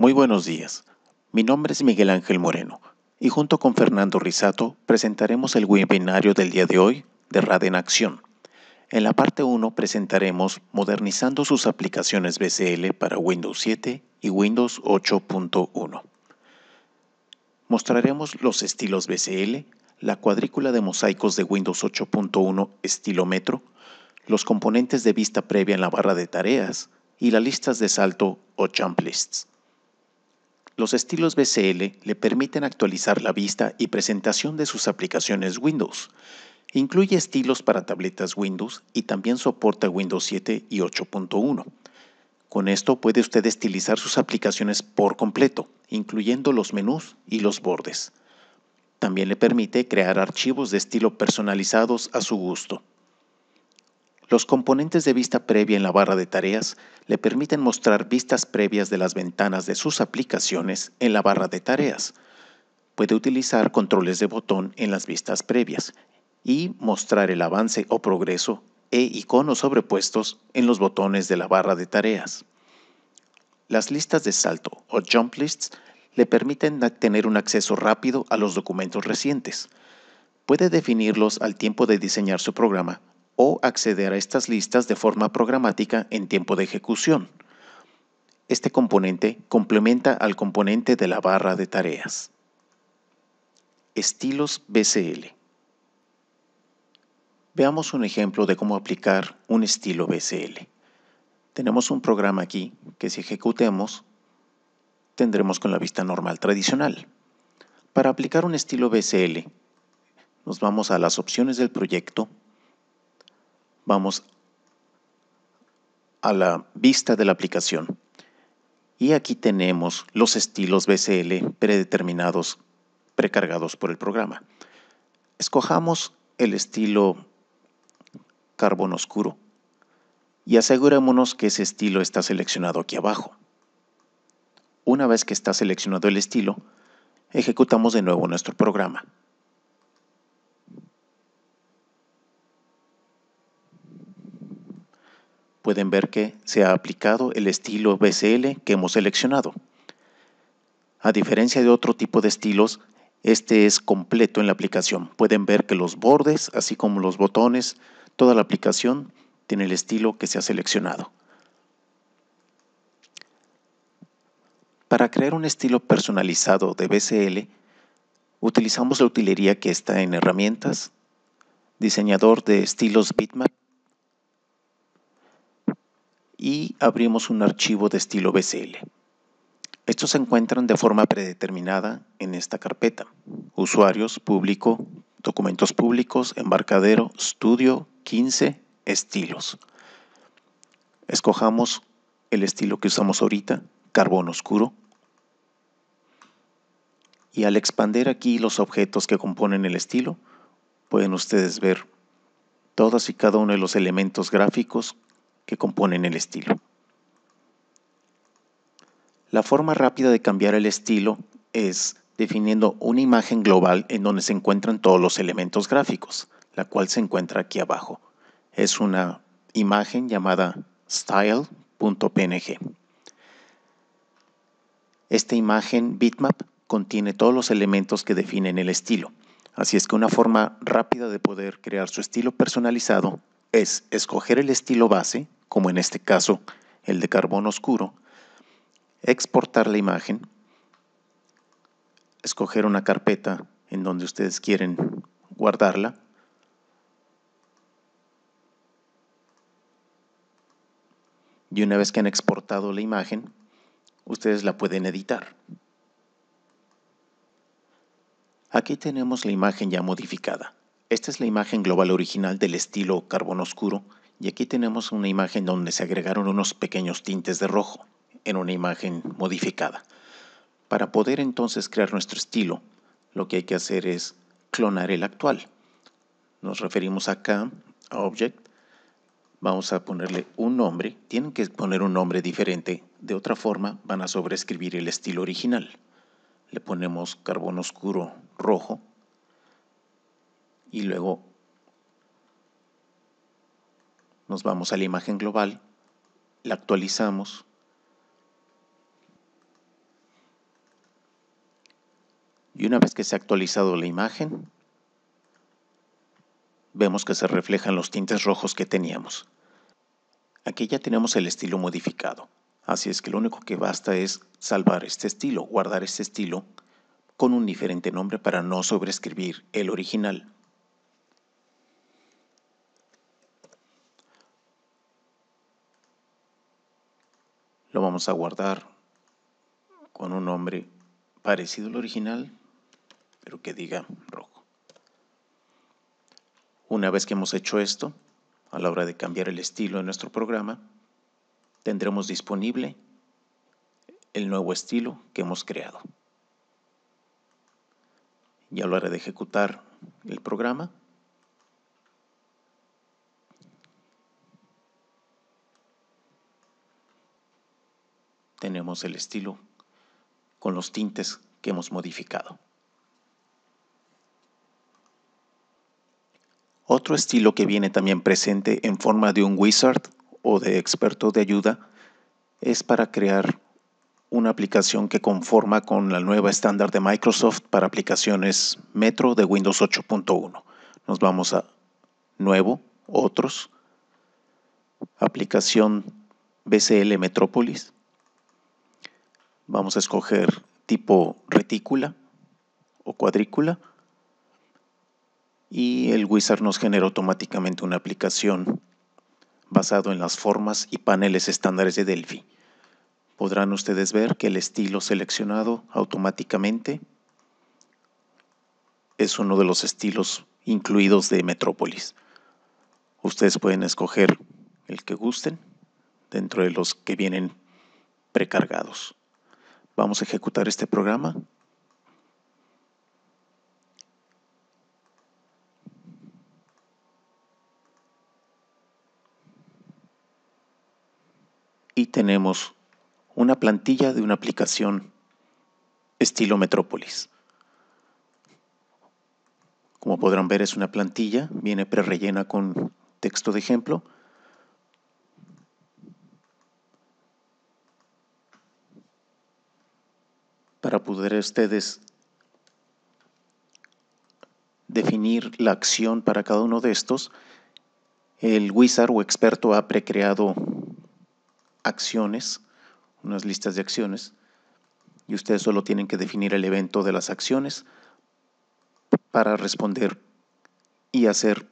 Muy buenos días. Mi nombre es Miguel Ángel Moreno y junto con Fernando Risato presentaremos el webinario del día de hoy de RAD en Acción. En la parte 1 presentaremos modernizando sus aplicaciones BCL para Windows 7 y Windows 8.1. Mostraremos los estilos BCL, la cuadrícula de mosaicos de Windows 8.1 estilo metro, los componentes de vista previa en la barra de tareas y las listas de salto o jump lists. Los estilos BCL le permiten actualizar la vista y presentación de sus aplicaciones Windows. Incluye estilos para tabletas Windows y también soporta Windows 7 y 8.1. Con esto puede usted estilizar sus aplicaciones por completo, incluyendo los menús y los bordes. También le permite crear archivos de estilo personalizados a su gusto. Los componentes de vista previa en la barra de tareas le permiten mostrar vistas previas de las ventanas de sus aplicaciones en la barra de tareas. Puede utilizar controles de botón en las vistas previas y mostrar el avance o progreso e iconos sobrepuestos en los botones de la barra de tareas. Las listas de salto o jump lists le permiten tener un acceso rápido a los documentos recientes. Puede definirlos al tiempo de diseñar su programa o acceder a estas listas de forma programática en tiempo de ejecución. Este componente complementa al componente de la barra de tareas. Estilos BCL. Veamos un ejemplo de cómo aplicar un estilo BCL. Tenemos un programa aquí que si ejecutemos, tendremos con la vista normal tradicional. Para aplicar un estilo BCL, nos vamos a las opciones del proyecto, vamos a la vista de la aplicación y aquí tenemos los estilos BCL predeterminados, precargados por el programa. Escojamos el estilo carbón oscuro y asegurémonos que ese estilo está seleccionado aquí abajo. Una vez que está seleccionado el estilo, ejecutamos de nuevo nuestro programa. Pueden ver que se ha aplicado el estilo BCL que hemos seleccionado. A diferencia de otro tipo de estilos, este es completo en la aplicación. Pueden ver que los bordes, así como los botones, toda la aplicación tiene el estilo que se ha seleccionado. Para crear un estilo personalizado de BCL, utilizamos la utilería que está en Herramientas, Diseñador de estilos Bitmap, y abrimos un archivo de estilo BCL. Estos se encuentran de forma predeterminada en esta carpeta: Usuarios, Público, Documentos Públicos, Embarcadero, Studio, 15, Estilos. Escojamos el estilo que usamos ahorita, carbón oscuro. Y al expander aquí los objetos que componen el estilo, pueden ustedes ver todos y cada uno de los elementos gráficos que componen el estilo. La forma rápida de cambiar el estilo es definiendo una imagen global en donde se encuentran todos los elementos gráficos, la cual se encuentra aquí abajo. Es una imagen llamada style.png. Esta imagen bitmap contiene todos los elementos que definen el estilo. Así es que una forma rápida de poder crear su estilo personalizado es escoger el estilo base, como en este caso el de carbón oscuro, exportar la imagen, escoger una carpeta en donde ustedes quieren guardarla, y una vez que han exportado la imagen, ustedes la pueden editar. Aquí tenemos la imagen ya modificada. Esta es la imagen global original del estilo carbón oscuro, y aquí tenemos una imagen donde se agregaron unos pequeños tintes de rojo en una imagen modificada. Para poder entonces crear nuestro estilo, lo que hay que hacer es clonar el actual. Nos referimos acá a Object. Vamos a ponerle un nombre. Tienen que poner un nombre diferente. De otra forma, van a sobreescribir el estilo original. Le ponemos carbón oscuro rojo y luego nos vamos a la imagen global, la actualizamos Y una vez que se ha actualizado la imagen, vemos que se reflejan los tintes rojos que teníamos. Aquí ya tenemos el estilo modificado, así es que lo único que basta es salvar este estilo, guardar este estilo con un diferente nombre para no sobreescribir el original. Lo vamos a guardar con un nombre parecido al original, pero que diga rojo. Una vez que hemos hecho esto, a la hora de cambiar el estilo de nuestro programa, tendremos disponible el nuevo estilo que hemos creado. Y a la hora de ejecutar el programa, tenemos el estilo con los tintes que hemos modificado. Otro estilo que viene también presente en forma de un wizard o de experto de ayuda es para crear una aplicación que conforma con la nueva estándar de Microsoft para aplicaciones Metro de Windows 8.1. Nos vamos a Nuevo, Otros, Aplicación BCL Metrópolis. Vamos a escoger tipo retícula o cuadrícula y el wizard nos genera automáticamente una aplicación basado en las formas y paneles estándares de Delphi. Podrán ustedes ver que el estilo seleccionado automáticamente es uno de los estilos incluidos de Metrópolis. Ustedes pueden escoger el que gusten dentro de los que vienen precargados. Vamos a ejecutar este programa. Y tenemos una plantilla de una aplicación estilo Metrópolis. Como podrán ver, es una plantilla, viene prerellena con texto de ejemplo. Para poder ustedes definir la acción para cada uno de estos, el wizard o experto ha precreado acciones, unas listas de acciones, y ustedes solo tienen que definir el evento de las acciones para responder y hacer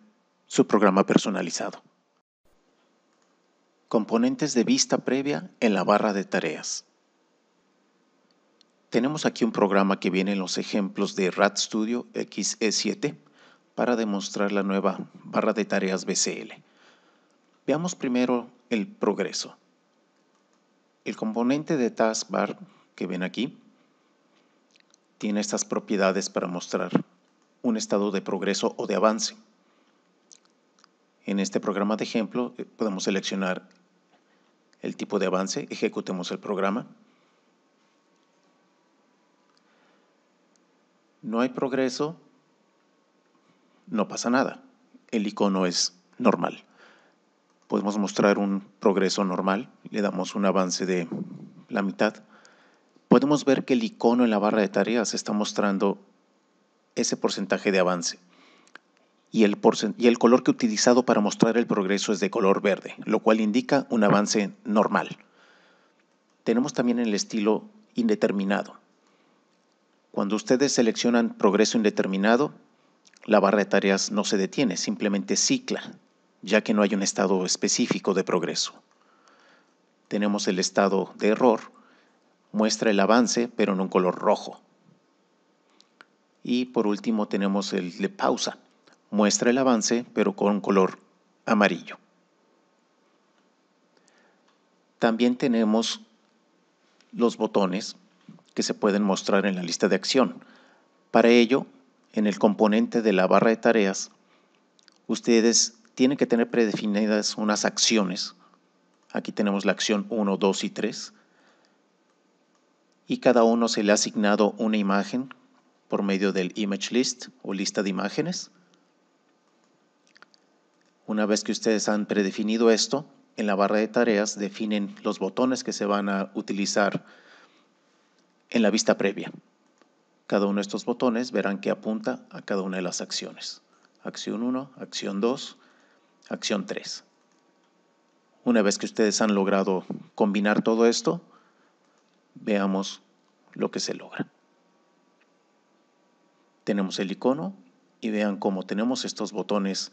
su programa personalizado. Componentes de vista previa en la barra de tareas. Tenemos aquí un programa que viene en los ejemplos de RadStudio XE7 para demostrar la nueva barra de tareas BCL. Veamos primero el progreso. El componente de taskbar que ven aquí tiene estas propiedades para mostrar un estado de progreso o de avance. En este programa de ejemplo podemos seleccionar el tipo de avance, ejecutemos el programa. No hay progreso, no pasa nada. El icono es normal. Podemos mostrar un progreso normal, le damos un avance de la mitad. Podemos ver que el icono en la barra de tareas está mostrando ese porcentaje de avance. Y el color que he utilizado para mostrar el progreso es de color verde, lo cual indica un avance normal. Tenemos también el estilo indeterminado. Cuando ustedes seleccionan progreso indeterminado, la barra de tareas no se detiene, simplemente cicla, ya que no hay un estado específico de progreso. Tenemos el estado de error, muestra el avance, pero en un color rojo. Y por último tenemos el de pausa, muestra el avance, pero con un color amarillo. También tenemos los botones que se pueden mostrar en la lista de acción. Para ello, en el componente de la barra de tareas, ustedes tienen que tener predefinidas unas acciones. Aquí tenemos la acción 1, 2 y 3. Y cada uno se le ha asignado una imagen por medio del image list o lista de imágenes. Una vez que ustedes han predefinido esto, en la barra de tareas definen los botones que se van a utilizar en la vista previa. Cada uno de estos botones verán que apunta a cada una de las acciones. Acción 1, acción 2, acción 3. Una vez que ustedes han logrado combinar todo esto, veamos lo que se logra. Tenemos el icono y vean cómo tenemos estos botones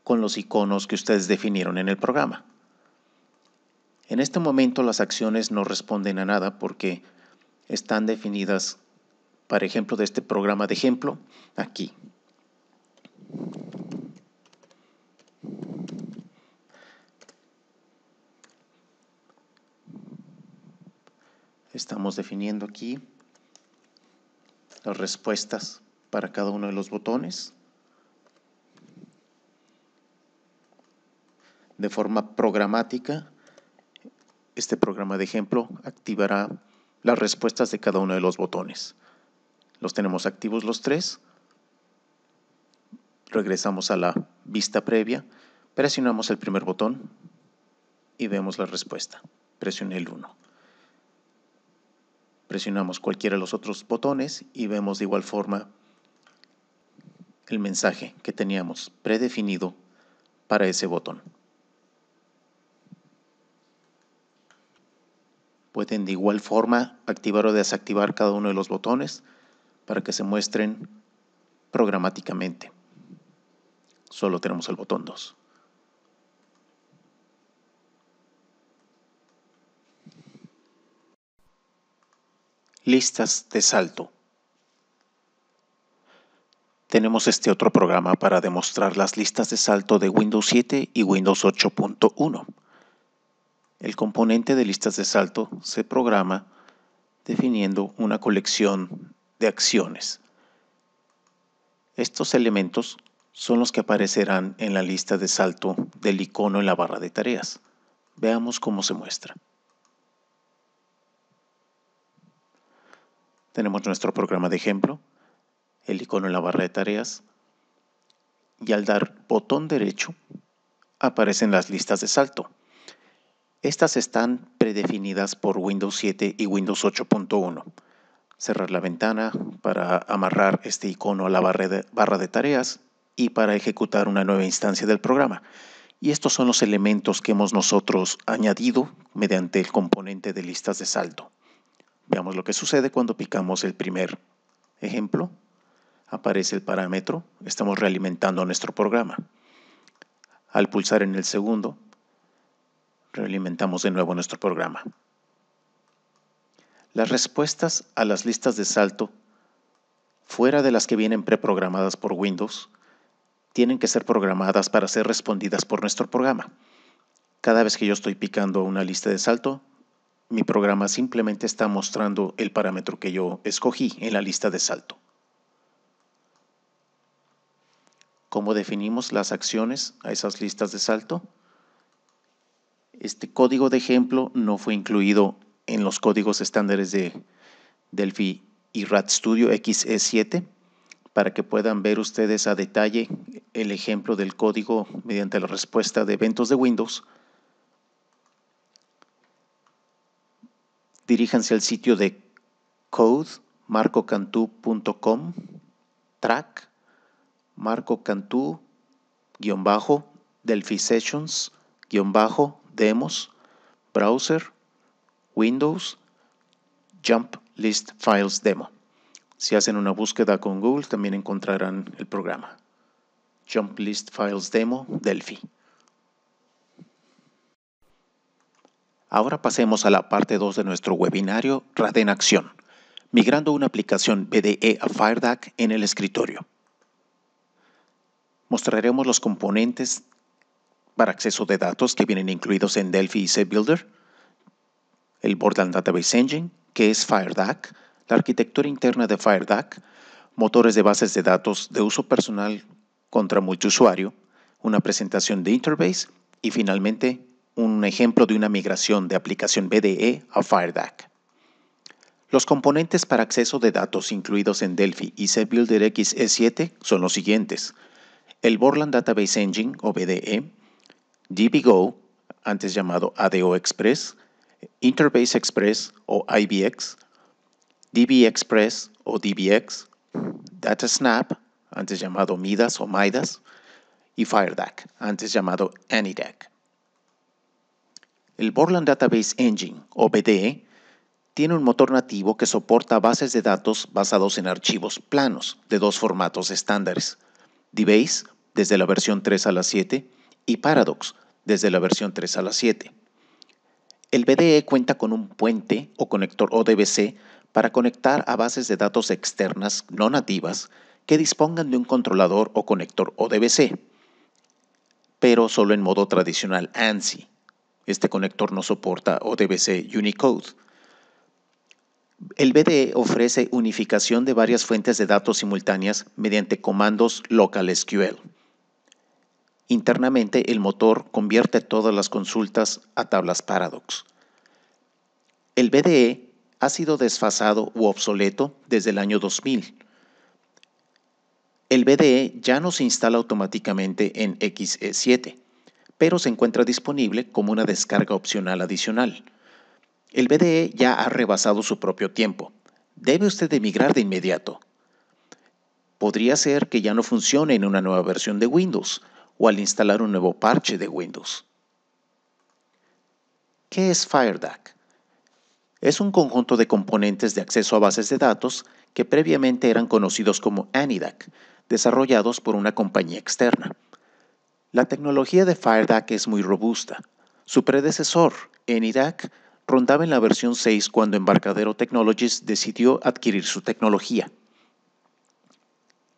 con los iconos que ustedes definieron en el programa. En este momento las acciones no responden a nada porque están definidas, para ejemplo, de este programa de ejemplo, aquí. Estamos definiendo aquí las respuestas para cada uno de los botones. De forma programática, este programa de ejemplo activará las respuestas de cada uno de los botones. Los tenemos activos los tres. Regresamos a la vista previa, presionamos el primer botón y vemos la respuesta. Presioné el 1. Presionamos cualquiera de los otros botones y vemos de igual forma el mensaje que teníamos predefinido para ese botón. Pueden de igual forma activar o desactivar cada uno de los botones para que se muestren programáticamente. Solo tenemos el botón 2. Listas de salto. Tenemos este otro programa para demostrar las listas de salto de Windows 7 y Windows 8.1. El componente de listas de salto se programa definiendo una colección de acciones. Estos elementos son los que aparecerán en la lista de salto del icono en la barra de tareas. Veamos cómo se muestra. Tenemos nuestro programa de ejemplo, el icono en la barra de tareas, y al dar botón derecho aparecen las listas de salto. Estas están predefinidas por Windows 7 y Windows 8.1. Cerrar la ventana para amarrar este icono a la barra de tareas y para ejecutar una nueva instancia del programa. Y estos son los elementos que hemos nosotros añadido mediante el componente de listas de salto. Veamos lo que sucede cuando picamos el primer ejemplo. Aparece el parámetro, estamos realimentando nuestro programa. Al pulsar en el segundo, realimentamos de nuevo nuestro programa. Las respuestas a las listas de salto, fuera de las que vienen preprogramadas por Windows, tienen que ser programadas para ser respondidas por nuestro programa. Cada vez que yo estoy picando una lista de salto, mi programa simplemente está mostrando el parámetro que yo escogí en la lista de salto. ¿Cómo definimos las acciones a esas listas de salto? Este código de ejemplo no fue incluido en los códigos estándares de Delphi y RADStudio XE7 para que puedan ver ustedes a detalle el ejemplo del código mediante la respuesta de eventos de Windows. Diríjanse al sitio de code.marcocantú.com, track, marcocantú-delphi sessions-demos, browser, Windows, Jump List Files Demo. Si hacen una búsqueda con Google, también encontrarán el programa. Jump List Files Demo, Delphi. Ahora pasemos a la parte 2 de nuestro webinario RAD en acción, migrando una aplicación BDE a FireDAC en el escritorio. Mostraremos los componentes para acceso de datos que vienen incluidos en Delphi y CBuilder, el Borderland Database Engine, que es FireDAC, la arquitectura interna de FireDAC, motores de bases de datos de uso personal contra multiusuario, una presentación de Interface y finalmente un ejemplo de una migración de aplicación BDE a FireDAC. Los componentes para acceso de datos incluidos en Delphi y CBuilder XE7 son los siguientes: el Borderland Database Engine o BDE, DBGO, antes llamado ADO Express, Interface Express o IBX, DB Express o DBX, DataSnap, antes llamado Midas o Midas, y FireDAC, antes llamado AnyDAC. El Borland Database Engine, o BDE, tiene un motor nativo que soporta bases de datos basados en archivos planos de dos formatos estándares: DBase desde la versión 3 a la 7 y Paradox desde la versión 3 a la 7. El BDE cuenta con un puente o conector ODBC para conectar a bases de datos externas no nativas que dispongan de un controlador o conector ODBC, pero solo en modo tradicional ANSI. Este conector no soporta ODBC Unicode. El BDE ofrece unificación de varias fuentes de datos simultáneas mediante comandos local SQL. Internamente, el motor convierte todas las consultas a tablas Paradox. El BDE ha sido desfasado u obsoleto desde el año 2000. El BDE ya no se instala automáticamente en XE7, pero se encuentra disponible como una descarga opcional adicional. El BDE ya ha rebasado su propio tiempo. Debe usted emigrar de inmediato. Podría ser que ya no funcione en una nueva versión de Windows o al instalar un nuevo parche de Windows. ¿Qué es FireDAC? Es un conjunto de componentes de acceso a bases de datos que previamente eran conocidos como AnyDAC, desarrollados por una compañía externa. La tecnología de FireDAC es muy robusta. Su predecesor, AnyDAC, rondaba en la versión 6 cuando Embarcadero Technologies decidió adquirir su tecnología.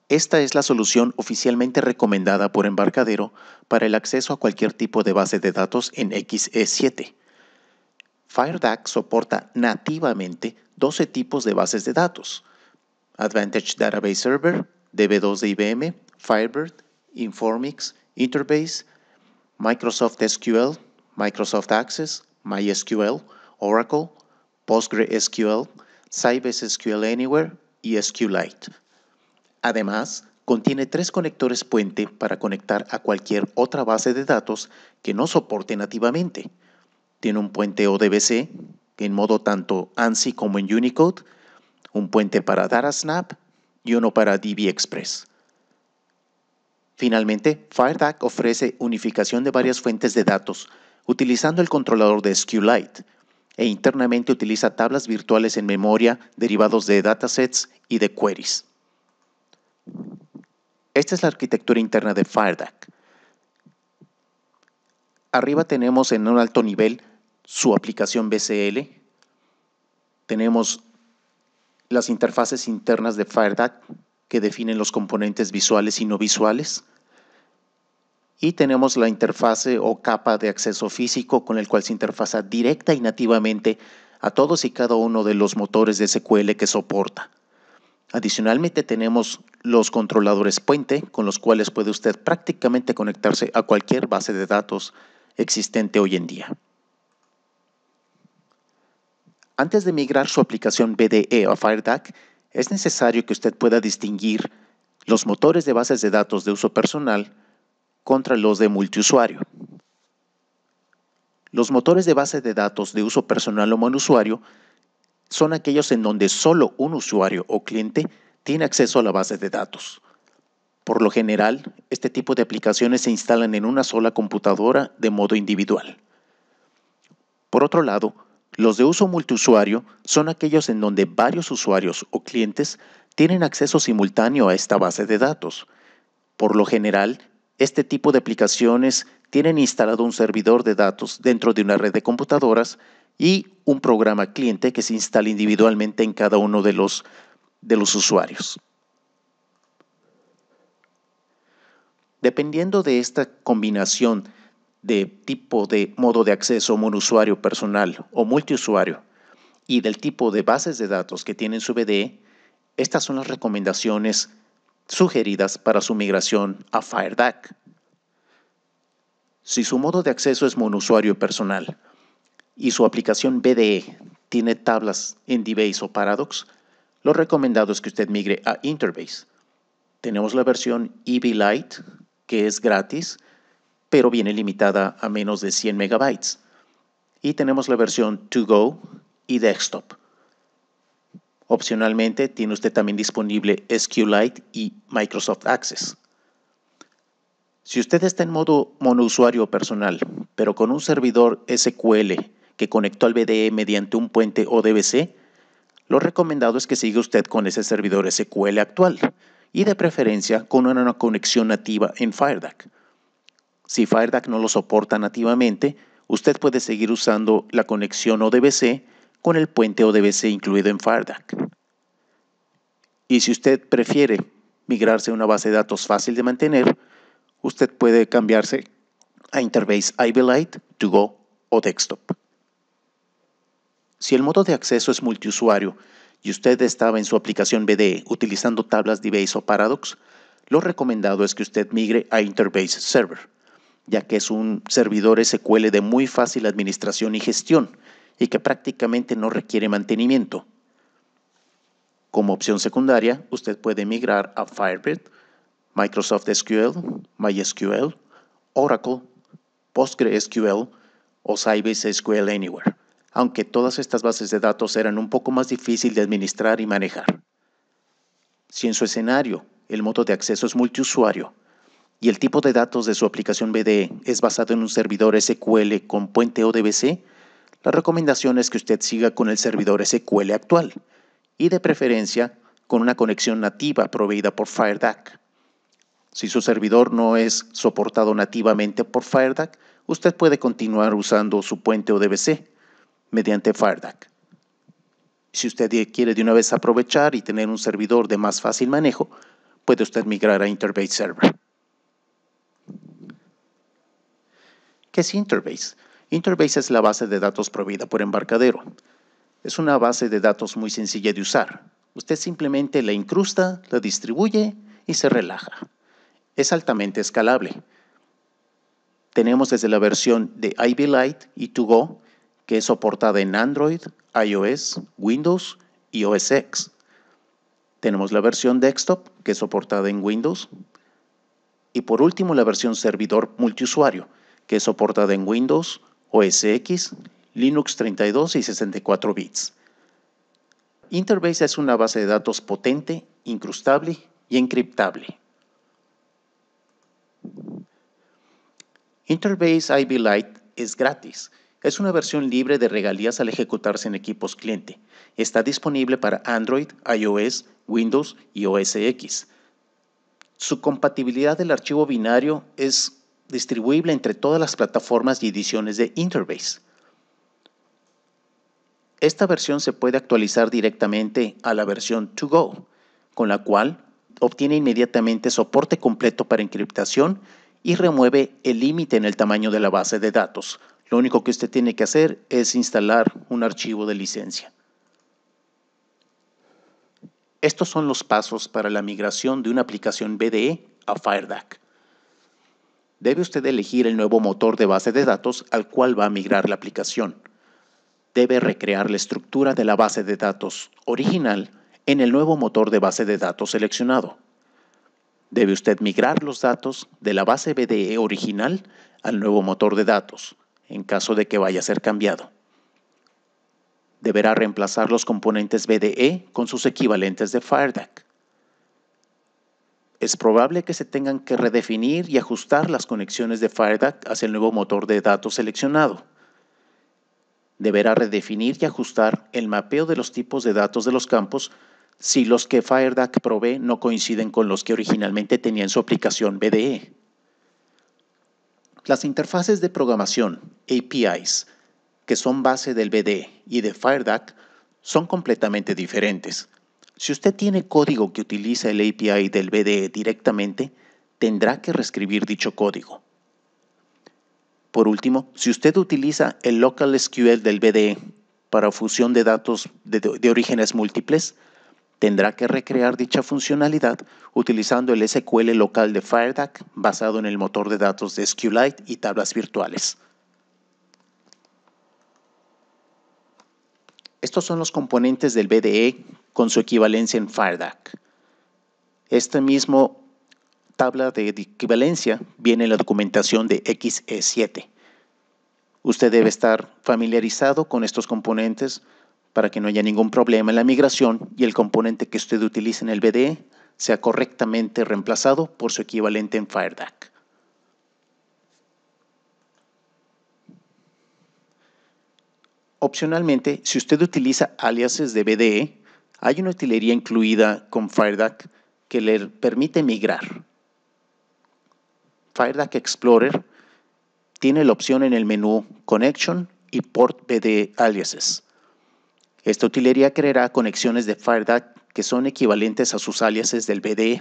Esta es la solución oficialmente recomendada por Embarcadero para el acceso a cualquier tipo de base de datos en XE7. FireDAC soporta nativamente 12 tipos de bases de datos: Advantage Database Server, DB2 de IBM, Firebird, Informix, Interbase, Microsoft SQL, Microsoft Access, MySQL, Oracle, PostgreSQL, Sybase SQL Anywhere y SQLite. Además, contiene 3 conectores puente para conectar a cualquier otra base de datos que no soporte nativamente. Tiene un puente ODBC en modo tanto ANSI como en Unicode, un puente para DataSnap y uno para DB Express. Finalmente, FireDAC ofrece unificación de varias fuentes de datos utilizando el controlador de SQLite e internamente utiliza tablas virtuales en memoria derivados de datasets y de queries. Esta es la arquitectura interna de FireDAC. Arriba tenemos en un alto nivel su aplicación BCL. Tenemos las interfaces internas de FireDAC que definen los componentes visuales y no visuales. Y tenemos la interfase o capa de acceso físico con el cual se interfaza directa y nativamente a todos y cada uno de los motores de SQL que soporta. Adicionalmente tenemos los controladores puente con los cuales puede usted prácticamente conectarse a cualquier base de datos existente hoy en día. Antes de migrar su aplicación BDE a FireDAC, es necesario que usted pueda distinguir los motores de bases de datos de uso personal contra los de multiusuario. Los motores de base de datos de uso personal o monusuario son aquellos en donde solo un usuario o cliente tiene acceso a la base de datos. Por lo general, este tipo de aplicaciones se instalan en una sola computadora de modo individual. Por otro lado, los de uso multiusuario son aquellos en donde varios usuarios o clientes tienen acceso simultáneo a esta base de datos. Por lo general, este tipo de aplicaciones tienen instalado un servidor de datos dentro de una red de computadoras y un programa cliente que se instala individualmente en cada uno de los usuarios. Dependiendo de esta combinación de tipo de modo de acceso monusuario personal o multiusuario y del tipo de bases de datos que tienen su BDE, estas son las recomendaciones sugeridas para su migración a FireDAC. Si su modo de acceso es monusuario personal y su aplicación BDE tiene tablas en DBase o Paradox, lo recomendado es que usted migre a Interbase. Tenemos la versión EB Lite, que es gratis, pero viene limitada a menos de 100 megabytes. Y tenemos la versión To Go y Desktop. Opcionalmente, tiene usted también disponible SQLite y Microsoft Access. Si usted está en modo monousuario personal, pero con un servidor SQL que conectó al VDE mediante un puente ODBC, lo recomendado es que siga usted con ese servidor SQL actual y de preferencia con una conexión nativa en FireDAC. Si FireDAC no lo soporta nativamente, usted puede seguir usando la conexión ODBC con el puente ODBC incluido en FireDAC. Y si usted prefiere migrarse a una base de datos fácil de mantener, usted puede cambiarse a Interbase Ivy Lite, To Go o Desktop. Si el modo de acceso es multiusuario y usted estaba en su aplicación VDE utilizando tablas DBase o Paradox, lo recomendado es que usted migre a Interbase Server, ya que es un servidor SQL de muy fácil administración y gestión y que prácticamente no requiere mantenimiento. Como opción secundaria, usted puede migrar a Firebird, Microsoft SQL, MySQL, Oracle, PostgreSQL o Sybase SQL Anywhere, aunque todas estas bases de datos eran un poco más difícil de administrar y manejar. Si en su escenario el modo de acceso es multiusuario y el tipo de datos de su aplicación VDE es basado en un servidor SQL con puente ODBC, la recomendación es que usted siga con el servidor SQL actual y de preferencia con una conexión nativa proveída por FireDAC. Si su servidor no es soportado nativamente por FireDAC, usted puede continuar usando su puente ODBC mediante FireDAC. Si usted quiere de una vez aprovechar y tener un servidor de más fácil manejo, puede usted migrar a Interbase Server. ¿Qué es Interbase? Interbase es la base de datos proveída por Embarcadero. Es una base de datos muy sencilla de usar. Usted simplemente la incrusta, la distribuye y se relaja. Es altamente escalable. Tenemos desde la versión de Ivy Lite y To Go, que es soportada en Android, iOS, Windows y OS X. Tenemos la versión Desktop, que es soportada en Windows. Y por último, la versión servidor multiusuario, que es soportada en Windows, OS X, Linux 32 y 64 bits. Interbase es una base de datos potente, incrustable y encriptable. Interbase Ivy Lite es gratis. Es una versión libre de regalías al ejecutarse en equipos cliente. Está disponible para Android, iOS, Windows y OS X. Su compatibilidad del archivo binario es distribuible entre todas las plataformas y ediciones de Interbase. Esta versión se puede actualizar directamente a la versión To Go, con la cual obtiene inmediatamente soporte completo para encriptación y remueve el límite en el tamaño de la base de datos. Lo único que usted tiene que hacer es instalar un archivo de licencia. Estos son los pasos para la migración de una aplicación VDE a FireDAC. Debe usted elegir el nuevo motor de base de datos al cual va a migrar la aplicación. Debe recrear la estructura de la base de datos original en el nuevo motor de base de datos seleccionado. Debe usted migrar los datos de la base VDE original al nuevo motor de datos, en caso de que vaya a ser cambiado. Deberá reemplazar los componentes VDE con sus equivalentes de FireDAC. Es probable que se tengan que redefinir y ajustar las conexiones de FireDAC hacia el nuevo motor de datos seleccionado. Deberá redefinir y ajustar el mapeo de los tipos de datos de los campos si los que FireDAC provee no coinciden con los que originalmente tenía en su aplicación VDE. Las interfaces de programación, APIs, que son base del VDE y de FireDAC, son completamente diferentes. Si usted tiene código que utiliza el API del VDE directamente, tendrá que reescribir dicho código. Por último, si usted utiliza el Local SQL del VDE para fusión de datos de orígenes múltiples, tendrá que recrear dicha funcionalidad utilizando el SQL local de FireDAC basado en el motor de datos de SQLite y tablas virtuales. Estos son los componentes del VDE con su equivalencia en FireDAC. Esta misma tabla de equivalencia viene en la documentación de XE7. Usted debe estar familiarizado con estos componentes para que no haya ningún problema en la migración y el componente que usted utilice en el BDE sea correctamente reemplazado por su equivalente en FireDAC. Opcionalmente, si usted utiliza aliases de BDE, hay una utilería incluida con FireDAC que le permite migrar. FireDAC Explorer tiene la opción en el menú Connection y Port BDE Aliases. Esta utilería creará conexiones de FireDAC que son equivalentes a sus aliases del BDE.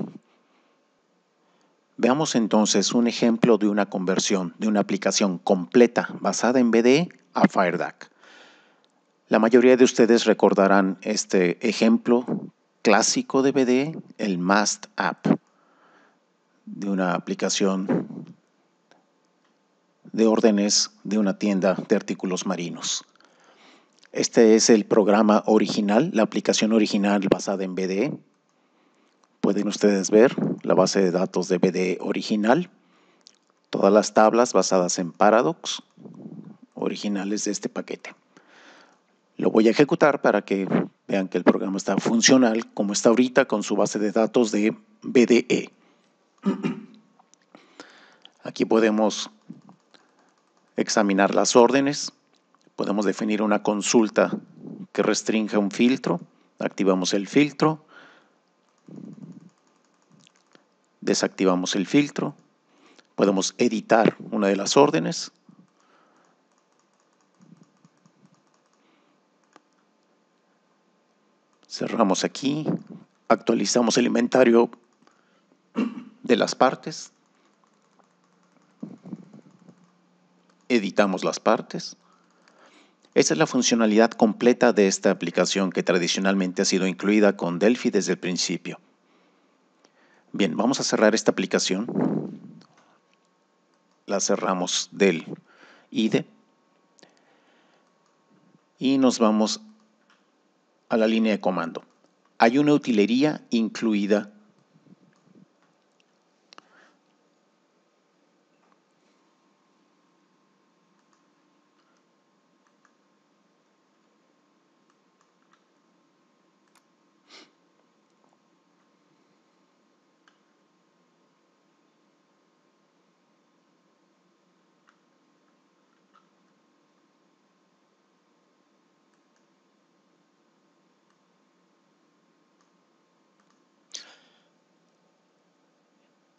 Veamos entonces un ejemplo de una conversión de una aplicación completa basada en BDE a FireDAC. La mayoría de ustedes recordarán este ejemplo clásico de BDE, el MAST App, de una aplicación de órdenes de una tienda de artículos marinos. Este es el programa original, la aplicación original basada en BDE. Pueden ustedes ver la base de datos de BDE original, todas las tablas basadas en Paradox, originales de este paquete. Lo voy a ejecutar para que vean que el programa está funcional como está ahorita con su base de datos de BDE. Aquí podemos examinar las órdenes, podemos definir una consulta que restrinja un filtro, activamos el filtro, desactivamos el filtro, podemos editar una de las órdenes, cerramos aquí, actualizamos el inventario de las partes, editamos las partes. Esa es la funcionalidad completa de esta aplicación que tradicionalmente ha sido incluida con Delphi desde el principio. Bien, vamos a cerrar esta aplicación. La cerramos del IDE y nos vamos a la línea de comando. Hay una utilería incluida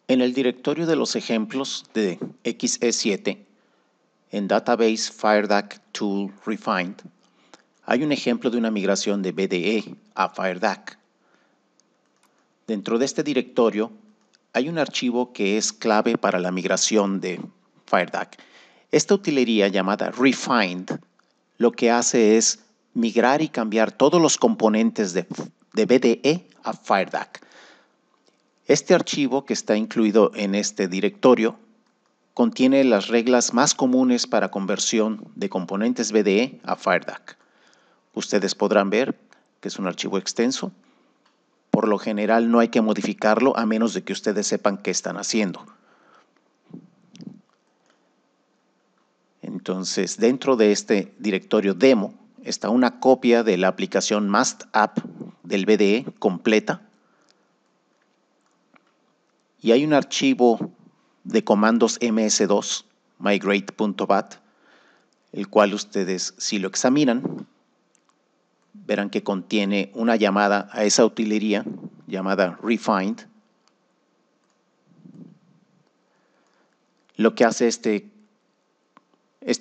en el directorio de los ejemplos de XE7, en Database FireDAC Tool Refined, hay un ejemplo de una migración de BDE a FireDAC. Dentro de este directorio hay un archivo que es clave para la migración de FireDAC. Esta utilería llamada Refined lo que hace es migrar y cambiar todos los componentes de BDE a FireDAC. Este archivo que está incluido en este directorio contiene las reglas más comunes para conversión de componentes BDE a FireDAC. Ustedes podrán ver que es un archivo extenso. Por lo general no hay que modificarlo a menos de que ustedes sepan qué están haciendo. Entonces, dentro de este directorio demo está una copia de la aplicación MAST App del BDE completa. Y hay un archivo de comandos ms2, migrate.bat, el cual ustedes, si lo examinan, verán que contiene una llamada a esa utilería llamada Refined. Lo que hace este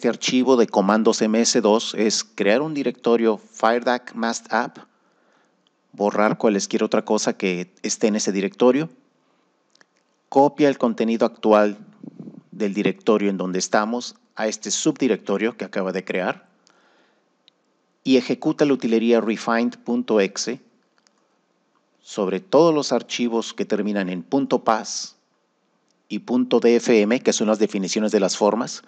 archivo de comandos ms2 es crear un directorio FireDAC MAST App, borrar cualquier otra cosa que esté en ese directorio, copia el contenido actual del directorio en donde estamos a este subdirectorio que acaba de crear y ejecuta la utilería refined.exe sobre todos los archivos que terminan en .pas y .dfm, que son las definiciones de las formas,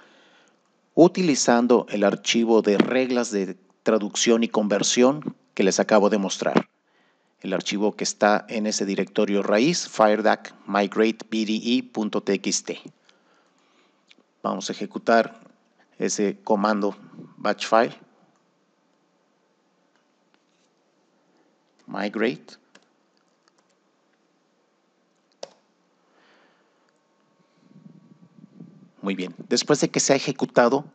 utilizando el archivo de reglas de traducción y conversión que les acabo de mostrar. El archivo que está en ese directorio raíz, FireDAC migrate bde.txt. Vamos a ejecutar ese comando batch file. migrate. Muy bien. Después de que se ha ejecutado,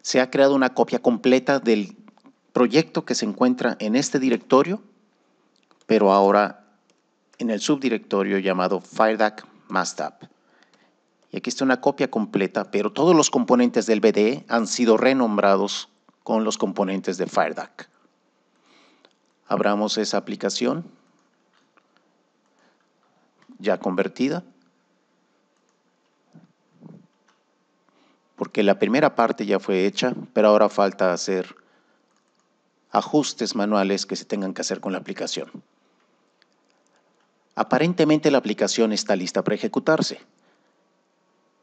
se ha creado una copia completa del proyecto que se encuentra en este directorio, pero ahora en el subdirectorio llamado FireDAC MassTab. Y aquí está una copia completa, pero todos los componentes del BDE han sido renombrados con los componentes de FireDAC. Abramos esa aplicación ya convertida, porque la primera parte ya fue hecha, pero ahora falta hacer ajustes manuales que se tengan que hacer con la aplicación. Aparentemente la aplicación está lista para ejecutarse,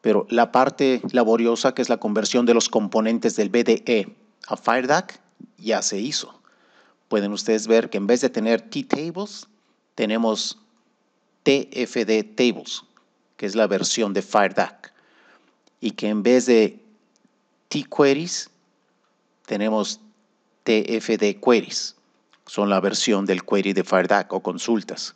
pero la parte laboriosa, que es la conversión de los componentes del BDE a FireDAC, ya se hizo. Pueden ustedes ver que en vez de tener T-Tables, tenemos TFD Tables, que es la versión de FireDAC, y que en vez de T-Queries, tenemos TFD Queries, son la versión del query de FireDAC o consultas.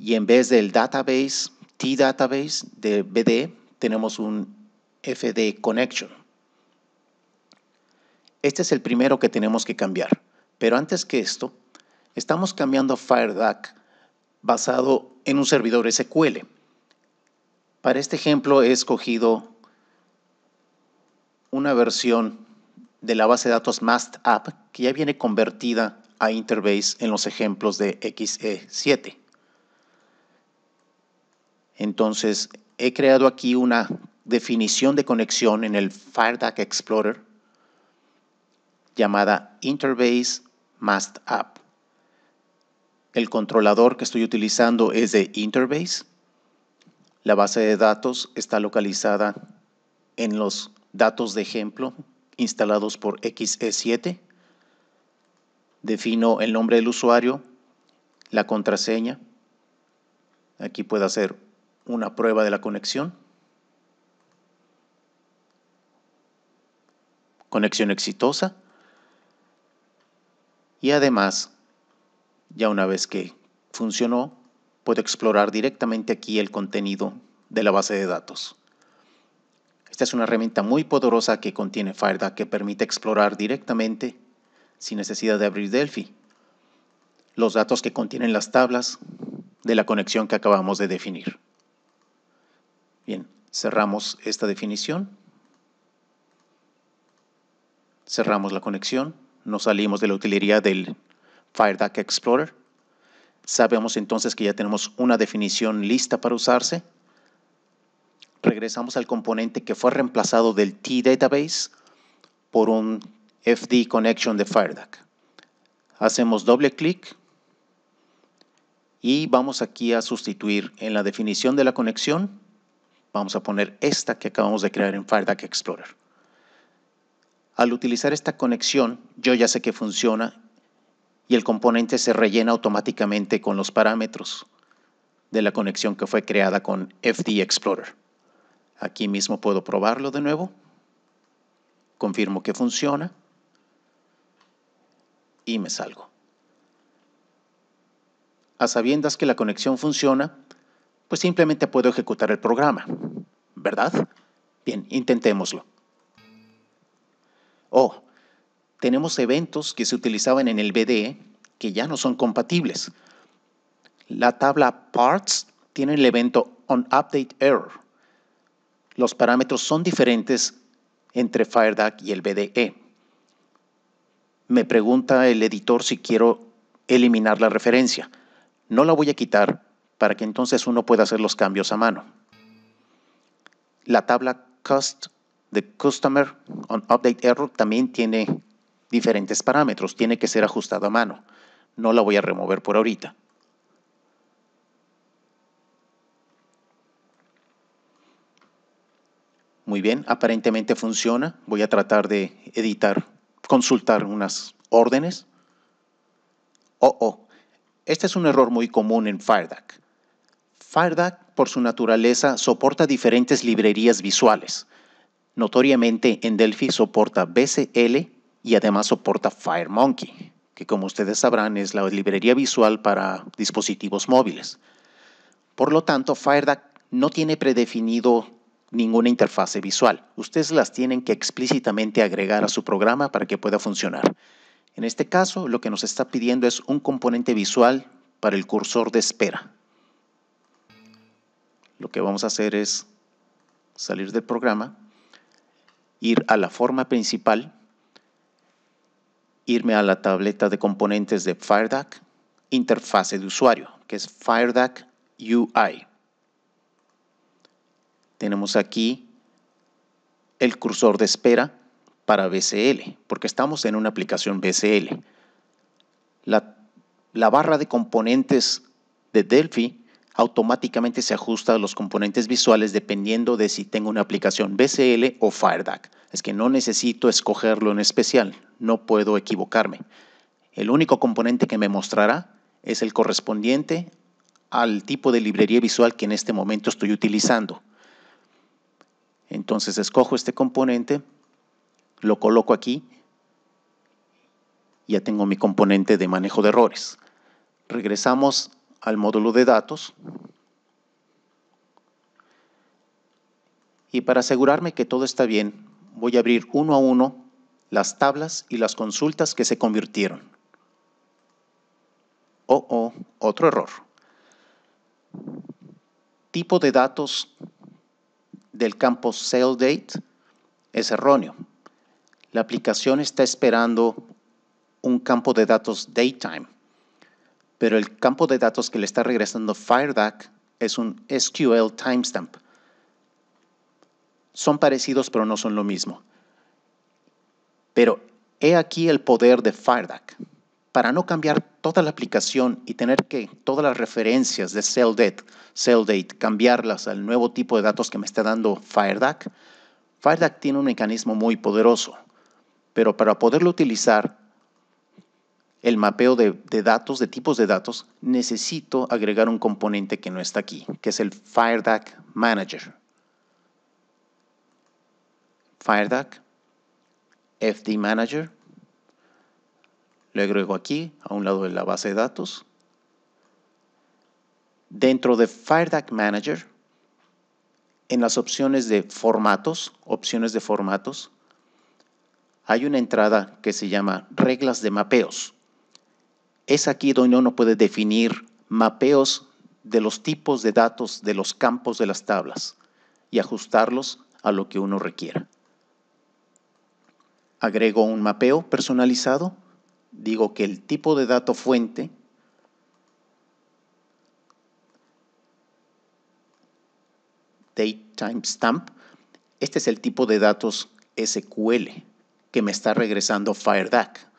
Y en vez del database, T-Database de BDE, tenemos un FD Connection. Este es el primero que tenemos que cambiar. Pero antes que esto, estamos cambiando FireDAC basado en un servidor SQL. Para este ejemplo he escogido una versión de la base de datos MassTab que ya viene convertida a Interbase en los ejemplos de XE7. Entonces, he creado aquí una definición de conexión en el FireDAC Explorer llamada Interbase MassTab. El controlador que estoy utilizando es de Interbase. La base de datos está localizada en los datos de ejemplo instalados por XE7. Defino el nombre del usuario, la contraseña. Aquí puedo hacer una prueba de la conexión. Conexión exitosa. Y además, ya una vez que funcionó, puedo explorar directamente aquí el contenido de la base de datos. Esta es una herramienta muy poderosa que contiene FireDAC que permite explorar directamente, sin necesidad de abrir Delphi, los datos que contienen las tablas de la conexión que acabamos de definir. Bien, cerramos esta definición. Cerramos la conexión. Nos salimos de la utilería del FireDAC Explorer. Sabemos entonces que ya tenemos una definición lista para usarse. Regresamos al componente que fue reemplazado del T-Database por un FD Connection de FireDAC. Hacemos doble clic y vamos aquí a sustituir en la definición de la conexión. Vamos a poner esta que acabamos de crear en FireDAC Explorer. Al utilizar esta conexión, yo ya sé que funciona y el componente se rellena automáticamente con los parámetros de la conexión que fue creada con FD Explorer. Aquí mismo puedo probarlo de nuevo. Confirmo que funciona y me salgo. A sabiendas que la conexión funciona, pues simplemente puedo ejecutar el programa, ¿verdad? Bien, intentémoslo. Oh, tenemos eventos que se utilizaban en el BDE que ya no son compatibles. La tabla parts tiene el evento onUpdateError. Los parámetros son diferentes entre FireDAC y el BDE. Me pregunta el editor si quiero eliminar la referencia. No la voy a quitar para que entonces uno pueda hacer los cambios a mano. La tabla cust de Customer onUpdateError también tiene diferentes parámetros. Tiene que ser ajustado a mano. No la voy a remover por ahorita. Muy bien, aparentemente funciona. Voy a tratar de consultar unas órdenes. Este es un error muy común en FireDAC. FireDAC, por su naturaleza, soporta diferentes librerías visuales. Notoriamente, en Delphi soporta BCL y además soporta FireMonkey, que como ustedes sabrán es la librería visual para dispositivos móviles. Por lo tanto, FireDAC no tiene predefinido ninguna interfase visual. Ustedes las tienen que explícitamente agregar a su programa para que pueda funcionar. En este caso, lo que nos está pidiendo es un componente visual para el cursor de espera. Lo que vamos a hacer es salir del programa, ir a la forma principal, irme a la tableta de componentes de FireDAC, interfase de usuario, que es FireDAC UI. Tenemos aquí el cursor de espera para BCL, porque estamos en una aplicación BCL. La barra de componentes de Delphi automáticamente se ajusta a los componentes visuales dependiendo de si tengo una aplicación BCL o FireDAC. Es que no necesito escogerlo en especial, no puedo equivocarme. El único componente que me mostrará es el correspondiente al tipo de librería visual que en este momento estoy utilizando. Entonces escojo este componente, lo coloco aquí, ya tengo mi componente de manejo de errores. Regresamos al módulo de datos y para asegurarme que todo está bien, voy a abrir uno a uno las tablas y las consultas que se convirtieron. Otro error. Tipo de datos del campo SailDate es erróneo. La aplicación está esperando un campo de datos DateTime, pero el campo de datos que le está regresando FireDAC es un SQL timestamp. Son parecidos, pero no son lo mismo. Pero he aquí el poder de FireDAC. Para no cambiar toda la aplicación y tener que todas las referencias de SailDate, cambiarlas al nuevo tipo de datos que me está dando FireDAC, FireDAC tiene un mecanismo muy poderoso. Pero para poderlo utilizar, el mapeo de datos, de tipos de datos, necesito agregar un componente que no está aquí, que es el FireDAC Manager. FireDAC, FD Manager, lo agrego aquí, a un lado de la base de datos. Dentro de FireDAC Manager, en las opciones de formatos, hay una entrada que se llama reglas de mapeos. Es aquí donde uno puede definir mapeos de los tipos de datos de los campos de las tablas y ajustarlos a lo que uno requiera. Agrego un mapeo personalizado, digo que el tipo de dato fuente DateTimestamp, este es el tipo de datos SQL que me está regresando FireDAC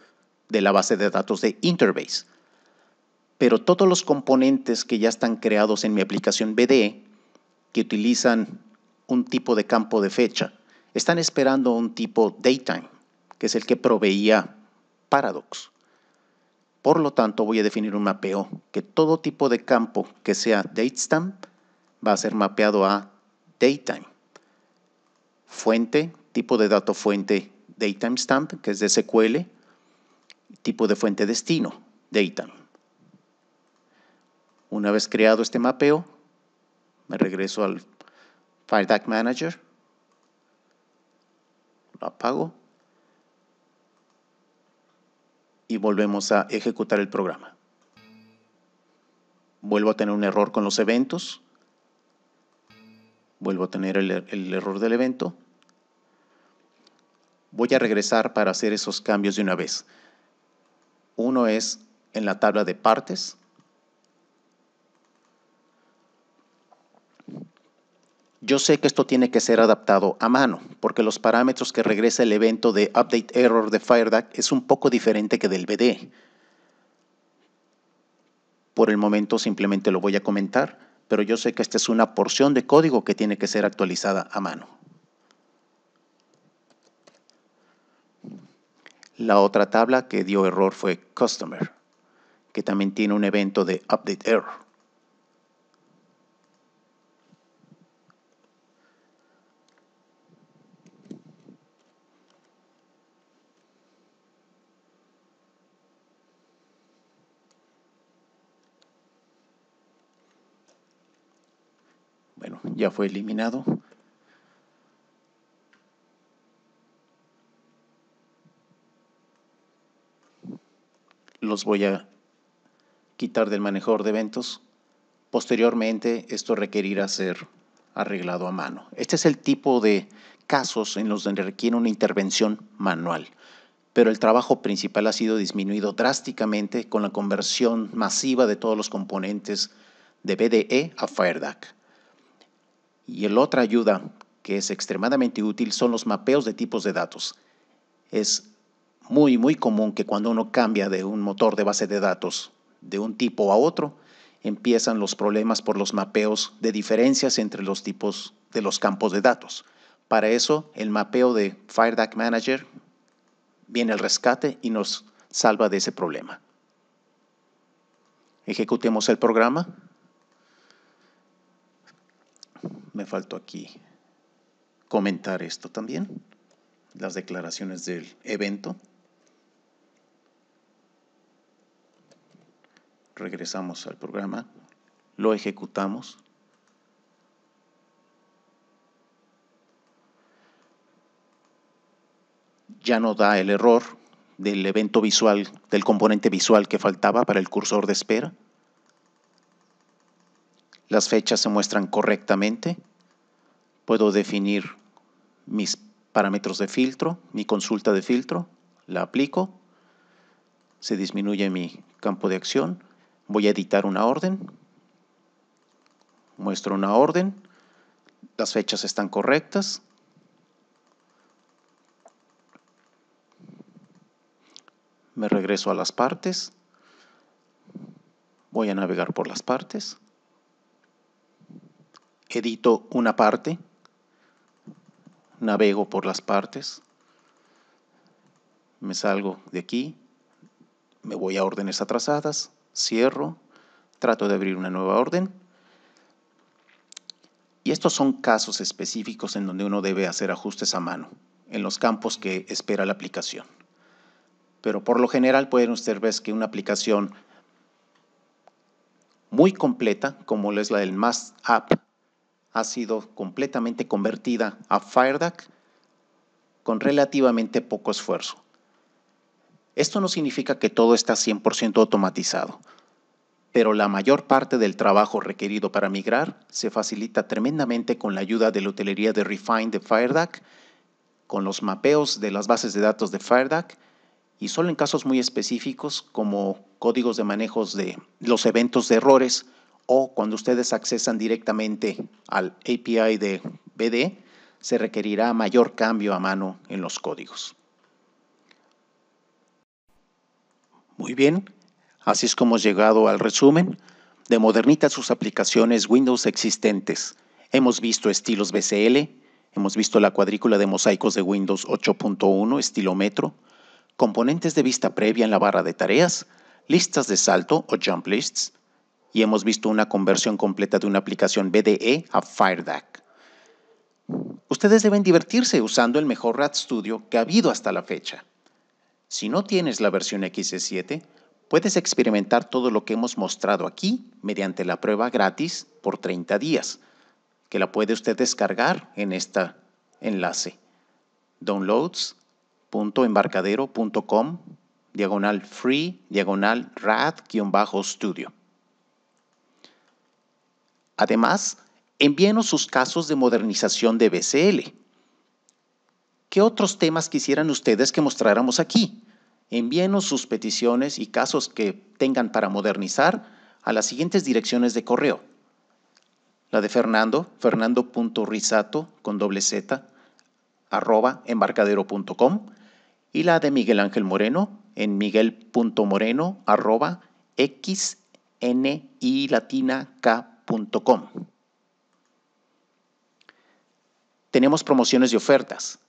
de la base de datos de Interbase. Pero todos los componentes que ya están creados en mi aplicación BDE, que utilizan un tipo de campo de fecha, están esperando un tipo DateTime, que es el que proveía Paradox. Por lo tanto, voy a definir un mapeo que todo tipo de campo que sea DateStamp va a ser mapeado a DateTime. Fuente, tipo de dato fuente DateTimestamp, que es de SQL. Tipo de fuente destino, DateTime. Una vez creado este mapeo, me regreso al FireDAC Manager, lo apago y volvemos a ejecutar el programa. Vuelvo a tener un error con los eventos, vuelvo a tener el error del evento. Voy a regresar para hacer esos cambios de una vez. Uno es en la tabla de partes. Yo sé que esto tiene que ser adaptado a mano, porque los parámetros que regresa el evento de Update Error de FireDAC es un poco diferente que del BDE. Por el momento simplemente lo voy a comentar, pero yo sé que esta es una porción de código que tiene que ser actualizada a mano. La otra tabla que dio error fue Customer, que también tiene un evento de Update Error. ya fue eliminado. Los voy a quitar del manejador de eventos. Posteriormente, esto requerirá ser arreglado a mano. Este es el tipo de casos en los donde requiere una intervención manual, pero el trabajo principal ha sido disminuido drásticamente con la conversión masiva de todos los componentes de BDE a FireDAC. Y la otra ayuda que es extremadamente útil son los mapeos de tipos de datos. Es muy común que cuando uno cambia de un motor de base de datos de un tipo a otro, empiezan los problemas por los mapeos de diferencias entre los tipos de los campos de datos. Para eso, el mapeo de FireDAC Manager viene al rescate y nos salva de ese problema. Ejecutemos el programa. Me faltó aquí comentar esto también, las declaraciones del evento. Regresamos al programa, lo ejecutamos. Ya no da el error del evento visual, del componente visual que faltaba para el cursor de espera. Las fechas se muestran correctamente. Puedo definir mis parámetros de filtro, mi consulta de filtro, la aplico, se disminuye mi campo de acción. Voy a editar una orden, muestro una orden, las fechas están correctas. Me regreso a las partes, voy a navegar por las partes, edito una parte, navego por las partes, me salgo de aquí, me voy a órdenes atrasadas, cierro, trato de abrir una nueva orden. Y estos son casos específicos en donde uno debe hacer ajustes a mano, en los campos que espera la aplicación. Pero por lo general pueden ustedes ver que una aplicación muy completa, como es la del Mass App, ha sido completamente convertida a FireDAC con relativamente poco esfuerzo. Esto no significa que todo está 100% automatizado, pero la mayor parte del trabajo requerido para migrar se facilita tremendamente con la ayuda de la utilería de Refine de FireDAC, con los mapeos de las bases de datos de FireDAC y solo en casos muy específicos como códigos de manejos de los eventos de errores o cuando ustedes accesan directamente al API de BDE, se requerirá mayor cambio a mano en los códigos. Muy bien, así es como hemos llegado al resumen de Modernita sus aplicaciones Windows existentes. Hemos visto estilos BCL, hemos visto la cuadrícula de mosaicos de Windows 8.1 estilo metro, componentes de vista previa en la barra de tareas, listas de salto o jump lists, y hemos visto una conversión completa de una aplicación BDE a FireDAC. Ustedes deben divertirse usando el mejor RADStudio que ha habido hasta la fecha. Si no tienes la versión XE7, puedes experimentar todo lo que hemos mostrado aquí mediante la prueba gratis por 30 días, que la puede usted descargar en este enlace, downloads.embarcadero.com/free/rad-studio. Además, envíenos sus casos de modernización de BCL. ¿Qué otros temas quisieran ustedes que mostráramos aquí? Envíenos sus peticiones y casos que tengan para modernizar a las siguientes direcciones de correo. La de Fernando, fernando.risato, con doble Z, @embarcadero.com, y la de Miguel Ángel Moreno, en miguel.moreno, @xnilatinak.com. Tenemos promociones y ofertas.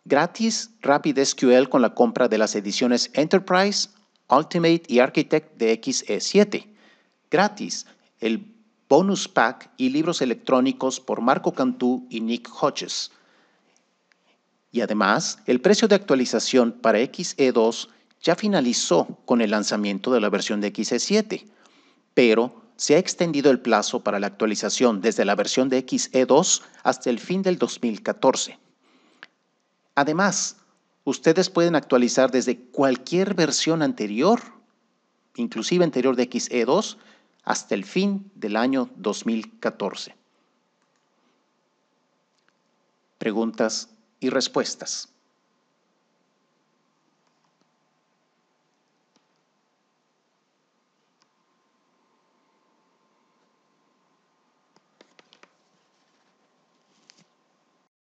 Gratis RapidSQL con la compra de las ediciones Enterprise, Ultimate y Architect de XE7. Gratis el Bonus Pack y libros electrónicos por Marco Cantú y Nick Hodges. Y además, el precio de actualización para XE2 ya finalizó con el lanzamiento de la versión de XE7, pero se ha extendido el plazo para la actualización desde la versión de XE2 hasta el fin del 2014. Además, ustedes pueden actualizar desde cualquier versión anterior, inclusive anterior de XE2, hasta el fin del año 2014. Preguntas y respuestas.